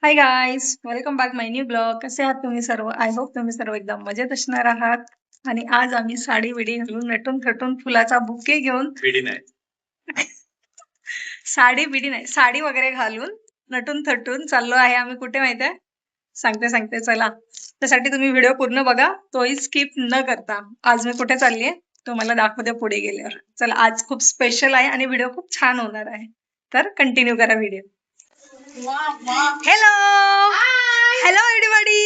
Hi guys, welcome back माय new blog. कसे आहात तुम्ही सर्व? आय होप तुम्ही सर्व एकदम मजेत असणार आहात. आणि आज आम्ही साडी विडी घालून नटून थटून फुलाचा बुके घेऊन बिडी नाही साडी बिडी नाही साडी वगैरे घालून नटून थटून चाललो आहे. आम्ही कुठे माहितीये? सांगते सांगते चला. त्यासाठी तुम्ही व्हिडिओ पूर्ण बघा, तोही स्किप न करता. आज मी कुठे चाललीये तुम्हाला दाखवते पुढे गेल्यावर. चला, आज खूप स्पेशल आहे आणि व्हिडिओ खूप छान होणार आहे, तर कंटिन्यू करा video. Hello hello everybody.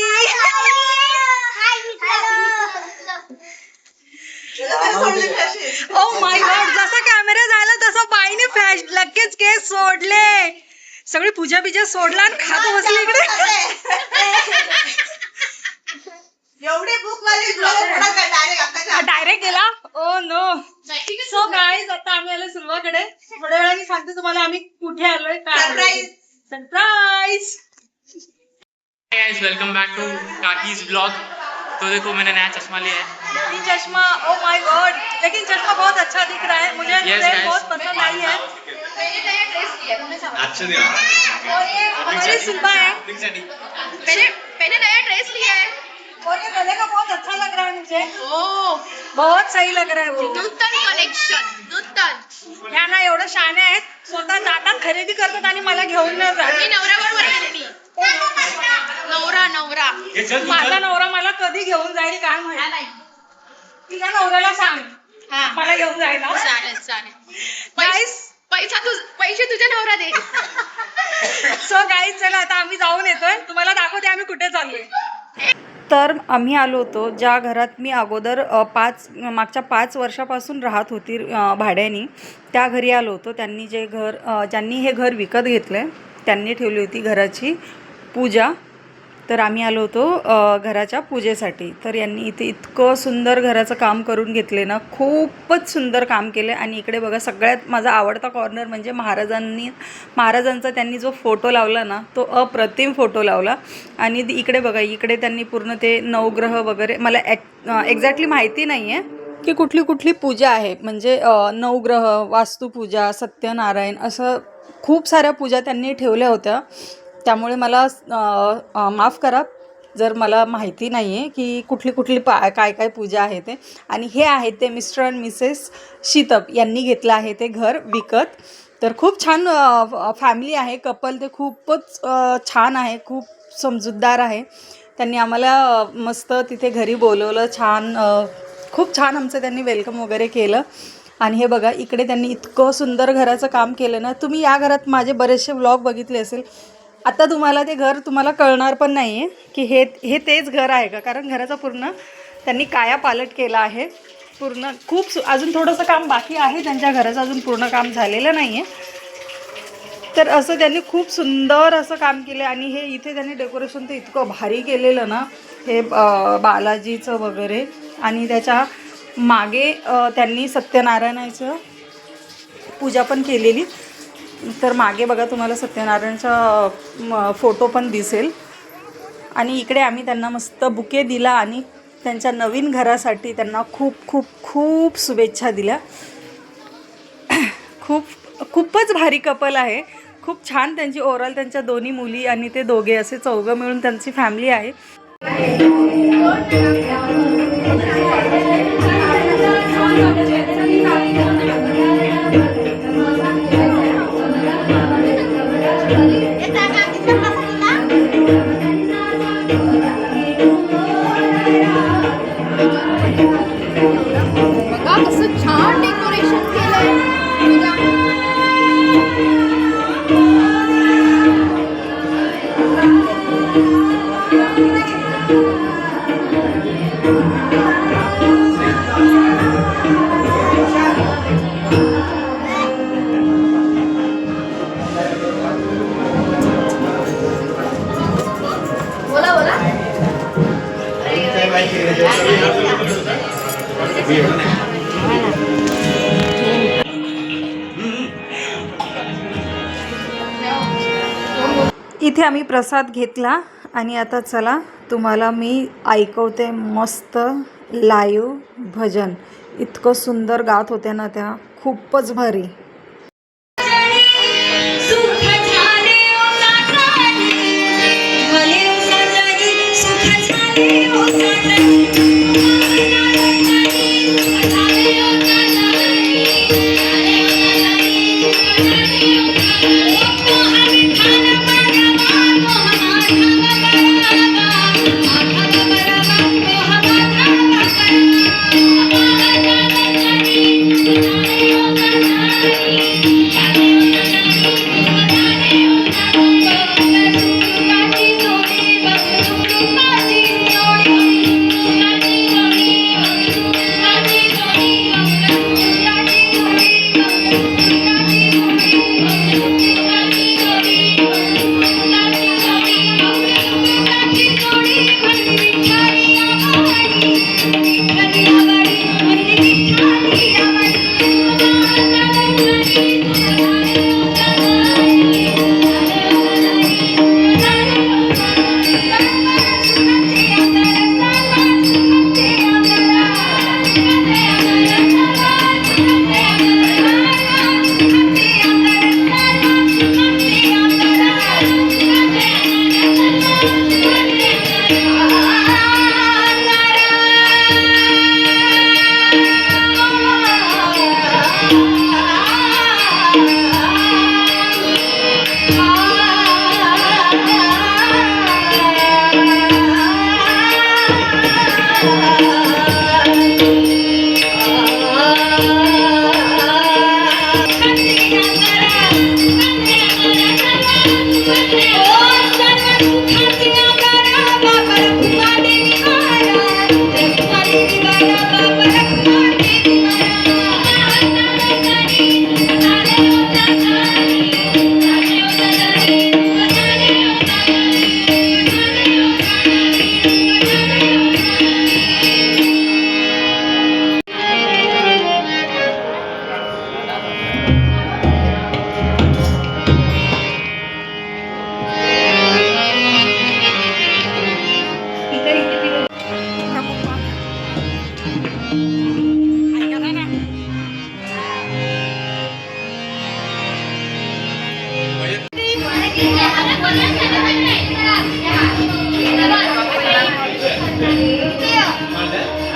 Oh my God, जसा कॅमेरा झाला तसं बाईने फ्लॅश लगेच केस सोडले, सगळी पूजा बिजा सोडला आणि खात बसली इकडे. एवढे बुक वाले डायरेक्ट गेला. Oh no. सो गाईज, आता आम्ही आलो सुरुवाकडे. थोड्या वेळाने सांगते तुम्हाला आम्ही कुठे आलोय. काय surprise. Guys, welcome back to Kaki's blog. तो देखो मैंने नया चश्मा लिया है। लेकिन चश्मा, ओ माय गॉड, लेकिन चश्मा बहुत अच्छा दिख रहा है मुझे. Yes, trend guys. बहुत पसंद आई है. अच्छा दिया। और ये हमारी सिल्पा है. मैंने नया ड्रेस लिया है। और ये गले का बहुत अच्छा लग रहा है मुझे. ओ बहुत सही लग रहा है वो. नूतन कलेक्शन नूतन. या ना एवढं शहाणे आहेत, स्वतः जातात खरेदी करतात आणि मला घेऊन न मी जात. नवऱ्याबरोबर गेलेली. नवरा माझा नवरा मला कधी घेऊन जाईल काय माहिती. तिच्या नवऱ्याला सांग हा मला घेऊन जायला. चालेल गाईस, पैसे तुझ्या नवरा दे. सो गाईज, चला आता आम्ही जाऊन येतोय. तुम्हाला दाखवते आम्ही कुठे चाललोय. तर आम्ही आलो होतो ज्या घरात मी अगोदर मागच्या 5 वर्षापासून राहत होती भाड्याने, त्या घरी आलो होतो. ज्यांनी हे घर विकत घेतलं त्यांनी ठेवली होती घराची पूजा. तर आम्ही आलो होतो घराच्या पूजेसाठी. तर यांनी इथे इतकं सुंदर घराचं काम करून घेतले ना, खूपच सुंदर काम केलं. आणि इकडे बघा, सगळ्यात माझा आवडता कॉर्नर म्हणजे महाराजांचा त्यांनी जो फोटो लावला ना, तो अप्रतिम फोटो लावला. आणि इकडे बघा, इकडे त्यांनी पूर्ण ते नवग्रह वगैरे, मला एक्झॅक्टली माहिती नाही आहे की कुठली पूजा आहे, म्हणजे नवग्रह, वास्तुपूजा, सत्यनारायण, असं खूप साऱ्या पूजा त्यांनी ठेवल्या होत्या. त्यामुळे मला माफ करा जर मला माहिती नाही आहे की कुठली काय पूजा आहे ते. आणि हे आहेत ते मिस्टर आणि मिसेस शीतप यांनी घेतलं आहे ते घर विकत. तर खूप छान फॅमिली आहे, कपल. ते खूपच छान आहे, खूप समजूतदार आहे. त्यांनी आम्हाला मस्त तिथे घरी बोलवलं, खूप छान आमचं त्यांनी वेलकम वगैरे केलं. आणि हे बघा, इकडे त्यांनी इतकं सुंदर घराचं काम केलं ना. तुम्ही या घरात माझे बरेचसे व्लॉग बघितले असेल. आता तुम्हाला ते घर तुम्हाला कळणार पण नाही आहे की हे तेच घर आहे का, कारण घराचा पूर्ण त्यांनी कायापालट केला आहे. पूर्ण अजून थोडंसं काम बाकी आहे त्यांच्या घराचं, अजून पूर्ण काम झालेलं नाही आहे. तर असं त्यांनी खूप सुंदर असं काम केलं. आणि हे इथे त्यांनी डेकोरेशन तर इतकं भारी केलेलं ना, हे बालाजीचं वगैरे. आणि त्याच्या मागे त्यांनी सत्यनारायणाचं पूजा पण केलेली. तर मागे बघा, तुम्हाला सत्यनारायणचा फोटो पण दिसेल. आणि इकडे आम्ही त्यांना मस्त बुके दिला आणि त्यांच्या नवीन घरासाठी त्यांना खूप शुभेच्छा दिल्या. खूपच भारी कपल आहे, खूप छान त्यांची ओव्हरऑल. त्यांच्या दोन्ही मुली आणि ते दोघे, असे 4 मिळून त्यांची फॅमिली आहे. कसं छान डेकोरेशन केलंय. इथे आम्ही प्रसाद घेतला आणि आता चला तुम्हाला मी ऐकवते मस्त लाईव्ह भजन. इतकं सुंदर गात होत्या ना त्या, खूपच भारी. सुख झाले ओ नाताळी,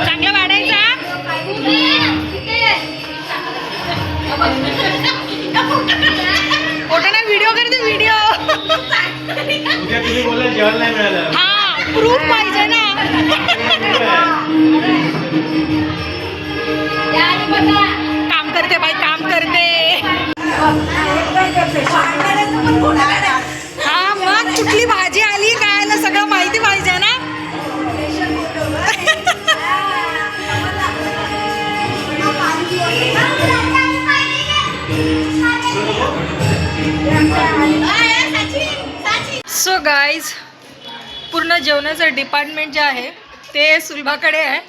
चांगलं वाढायचा. फोटो नाही, व्हिडिओ करते व्हिडिओ. उद्या तुम्ही बोलला जेवण नाही मिळालं. हा प्रूफ पाहिजे ना. काम करते बाई, काम करते. हा मग कुठली भाजी आली काय ना सगळं माहिती पाहिजे ना. सो गाईज, पूर्ण जेवणाचं डिपार्टमेंट जे आहे ते सुलभाकडे आहे.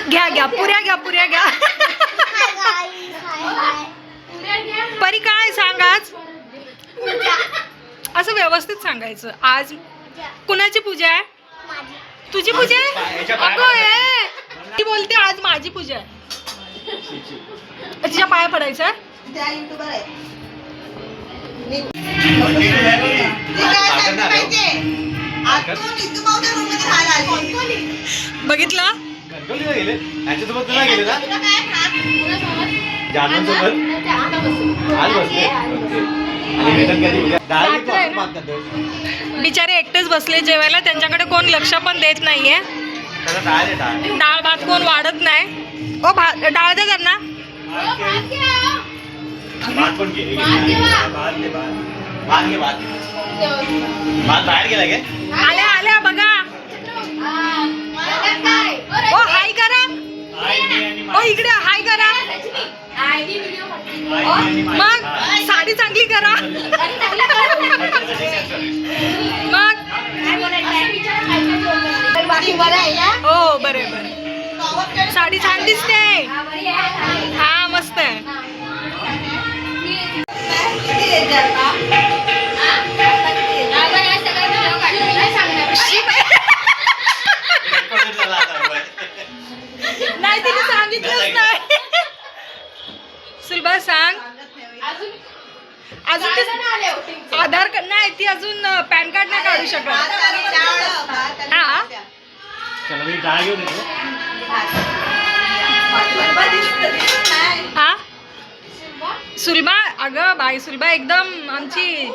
घ्या घ्या, पुऱ्या घ्या, पुऱ्या घ्या. परी काय सांग आज? असं व्यवस्थित सांगायचं. आज कुणाची पूजा आहे? तुझी पूजा आहे? अगं ए, ती बोलते आज माझी पूजा आहे. तिच्या पाया पडायचं. बघितलं? गणपतीला गेले यांच्यासोबत तुला गेले ना जानवरसोबत आज बसले. आणि वेतन कधी उद्या डाळ रात्र आहे ना? बिचारे एकटेच बसले जेवायला, त्यांच्याकडे कोण लक्ष पण देत नाहीये. त्याला डाळ दे, डाळ. डाळ भात कोण वाढत नाही. ओ डाळ दे त्यांना. भात पण घे. भात घे, भात घे, भात. भात बाहेर गेला गे. आल्या आल्या बघा. ओ हाय करा. ओ इकडे हाय करा. मग साडी चांगली करा. मग हो बरे बरे. साडी छान दिसते. हा मस्त आहे. नाही तिने सांगितलंच नाही. सुलभा सांग. अजून ते आधार कार्ड नाही, ती अजून पॅन कार्ड नाही काढू शकत. हा चला मी डाळ घेऊन येतो. हा सुलभा, अगं बाई सुलभा एकदम आमची.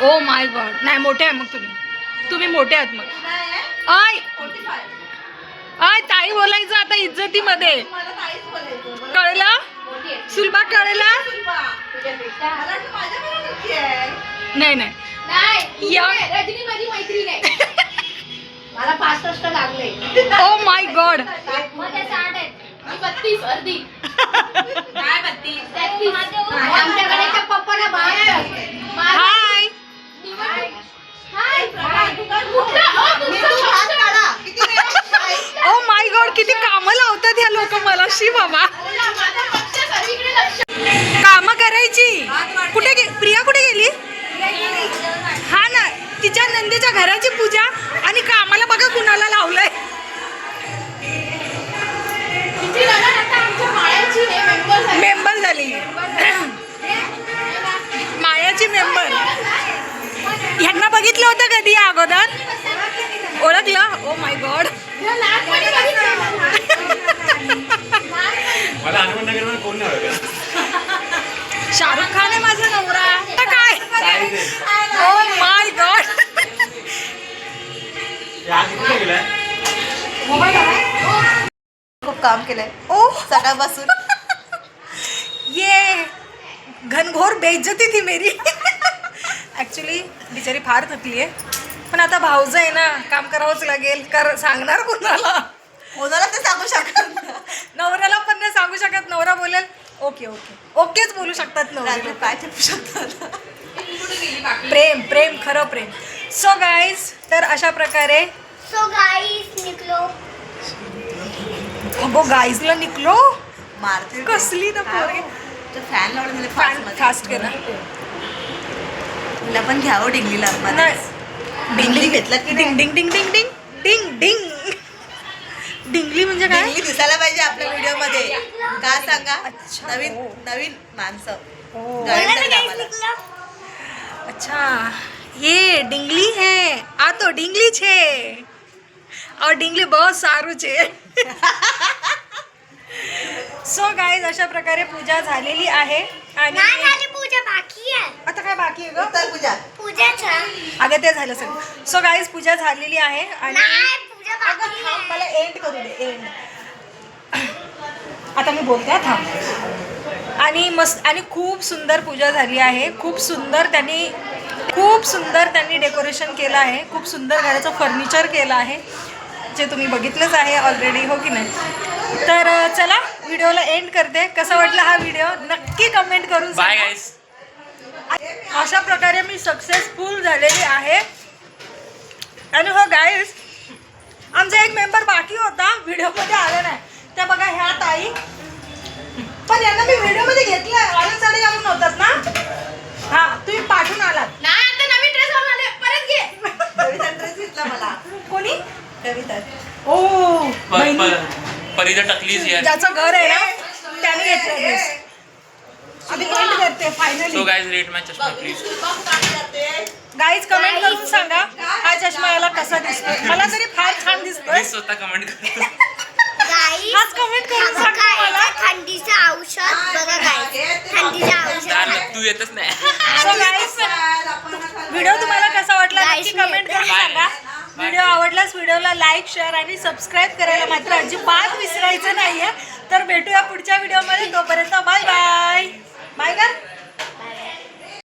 Oh my God. नाही मोठे आहे मग तुम्ही मोठे आहात मग. आय आय ताई बोलायचं आता इज्जतीमध्ये. कळलं सुलभा? कळलं? नाही नाही या. रजनी माझी मैत्रीण आहे. मला 65 लागले. Oh my God. मध्ये 60 आहेत. मी 32 अर्धी. काय 32? 33. आमच्याकडे पप्पाला बाहेर. हाय. ओ माय गॉड, किती कामं लावतात ह्या लोक मला. शी बाबा, कामं करायची. कुठे प्रिया कुठे गेली? हा ना, तिच्या नंदीच्या घराची पूजा आणि कामाला बघा कुणाला लावलंय. मेंबर झाली. मायाची मेंबर. ह्यांना बघितलं होतं कधी या अगोदर? ओळखलं? Oh my God. मला हनुमाननगरमध्ये कोण नाही ओळखत. शाहरुख खान आहे माझा नवरा. आता काय? Oh my God. आज कुठे गेलाय? खूप काम केलंय ओ सकाळपासून. ये घनघोर बेइज्जती थी मेरी. ॲक्च्युली बिचारी फार थकली आहे, पण आता भाऊज आहे ना, काम करावंच लागेल. सांगणार कोणाला? कोणाला ते सांगू शकत नवऱ्याला पण नाही सांगू शकत. नवरा बोलेल ओके ओके ओकेच बोलू शकतात नवऱ्याला. पाय ठेवू शकतात. प्रेम प्रेम खरं प्रेम. सो गाईज, तर अशा प्रकारे So guys, निकलो. अगो गाईजला निकलो. मारते कसली ना पोरगी. फॅन लावून दिले फॅन फास्ट केला. तुला पण घ्यावं डिंगलीला. डिंगली घेतला की डिंग डिंग डिंग डिंग डिंग डिंग डिंग. डिंगली म्हणजे काय? डिंगली दिसायला पाहिजे आपल्या व्हिडिओ मध्ये. का सांगा? अच्छा. नवीन नवीन माणसं बोला ना गाइस निकलो अच्छा ये ડીંગલી है આ તો ડીંગલી છે और ડીંગલી બહુ સારું છે सो गाईज अशा प्रकारे पूजा झालेली आहे आणि नाही झाली पूजा बाकी आहे आता काय बाकी आहे ग उत्तर पूजा पूजाचा अगं ते झालं सगळं सो गाईज पूजा झालेली आहे आणि नाही पूजा अगं बाकी थांब आहे मला एंड करू दे एंड आता मी बोलते हा, थांब आणि मस्त आणि खूप सुंदर पूजा झाली आहे खूप सुंदर त्यांनी डेकोरेशन केलं आहे खूप सुंदर घराचं फर्निचर केलं आहे जे तुम्ही बघितलंच आहे ऑलरेडी हो की नाही तर चला व्हिडिओला एंड करते कसा वाटला हा व्हिडिओ नक्की कमेंट करून बाय सांगा. गाईस. अशा प्रकारे मी सक्सेसफुल झालेली आहे आणि हो गाईज आमचा एक मेंबर बाकी होता व्हिडिओमध्ये आला नाही त्या बघा ह्या ताई पण यांना मी व्हिडिओमध्ये घेतलं ऑरेंज साडी घालून होतात ना हा तुम्ही पाठवून आलात नाही आता नवीन ड्रेस घालून आले परत घे कविता ड्रेस घेतला मला कोणी कविता ओ बहिणी. परिदा टकलीज यार. ज्याचं घर आहे ना त्याने घेतलं ड्रेस आम्ही एंड करते सो फायनली गाईज रेट माय चष्मा प्लीज. गाईज कमेंट करून सांगा हा चष्मा याला कसा दिसतोय मला तरी फार छान दिसतोय मी स्वतः कमेंट करतो. गाईस आज कमेंट करून सांगा मला थंडीचं औषध बघा गाईस थंडीचं औषध दार तू येतच नाही. सो गाईज व्हिडिओ तुम्हाला कसा वाटला Guys, नक्की कमेंट करून Bye. सांगा व्हिडिओ आवडल्यास व्हिडिओला लाईक शेअर आणि सबस्क्राईब करायला मात्र अजिबात विसरायचं नाहीये तर भेटूया पुढच्या व्हिडिओमध्ये तोपर्यंत बाय बाय